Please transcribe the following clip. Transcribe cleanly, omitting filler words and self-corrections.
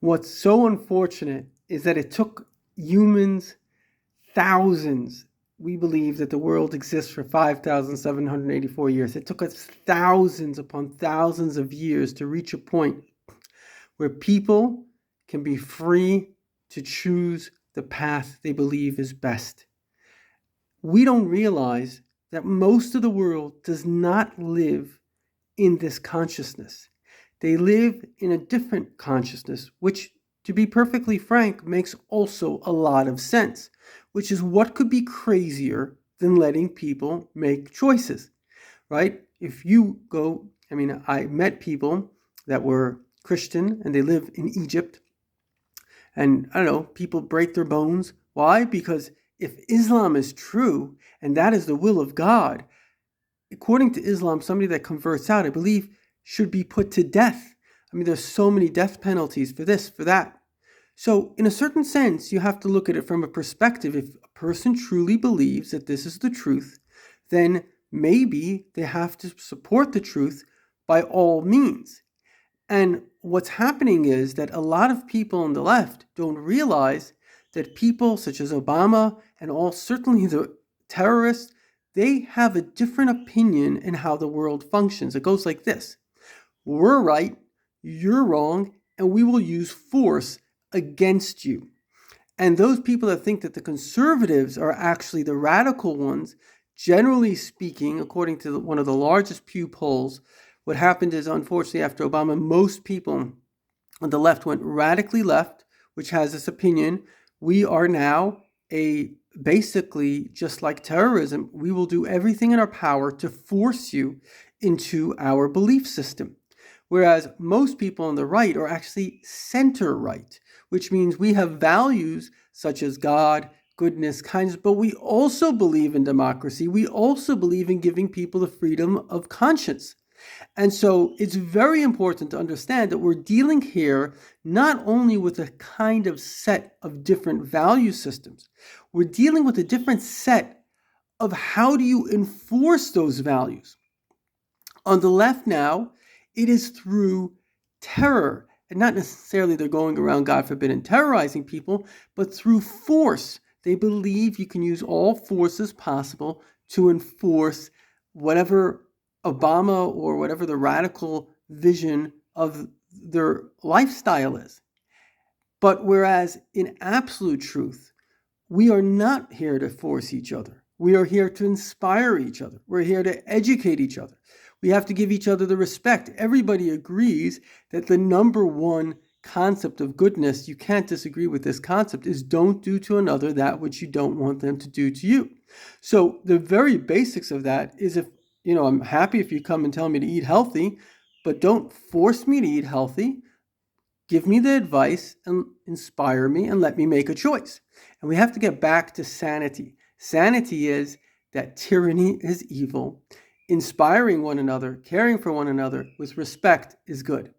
What's so unfortunate is that it took humans thousands. We believe that the world exists for 5,784 years. It took us thousands upon thousands of years to reach a point where people can be free to choose the path they believe is best. We don't realize that most of the world does not live in this consciousness. They live in a different consciousness, which, to be perfectly frank, makes also a lot of sense, which is what could be crazier than letting people make choices, right? If you go, I met people that were Christian and they live in Egypt, and I don't know, people break their bones. Why? Because if Islam is true and that is the will of God, according to Islam, somebody that converts out, I believe, should be put to death. There's so many death penalties for this, for that. So in a certain sense, you have to look at it from a perspective. If a person truly believes that this is the truth, then maybe they have to support the truth by all means. And what's happening is that a lot of people on the left don't realize that people such as Obama and certainly the terrorists, they have a different opinion in how the world functions. It goes like this: we're right, you're wrong, and we will use force against you. And those people that think that the conservatives are actually the radical ones, generally speaking, according to one of the largest Pew polls, what happened is, unfortunately, after Obama, most people on the left went radically left, which has this opinion: we are now basically just like terrorism. We will do everything in our power to force you into our belief system. Whereas most people on the right are actually center right, which means we have values such as God, goodness, kindness, but we also believe in democracy. We also believe in giving people the freedom of conscience. And so it's very important to understand that we're dealing here not only with a kind of set of different value systems, we're dealing with a different set of how do you enforce those values. On the left now, it is through terror, and not necessarily they're going around, God forbid, and terrorizing people, but through force. They believe you can use all forces possible to enforce whatever Obama or whatever the radical vision of their lifestyle is. But whereas in absolute truth, we are not here to force each other. We are here to inspire each other. We're here to educate each other. We have to give each other the respect. Everybody agrees that the number one concept of goodness, you can't disagree with this concept, is don't do to another that which you don't want them to do to you. So the very basics of that is, if I'm happy if you come and tell me to eat healthy, but don't force me to eat healthy. Give me the advice and inspire me and let me make a choice. And we have to get back to sanity. Sanity is that tyranny is evil. Inspiring one another, caring for one another with respect is good.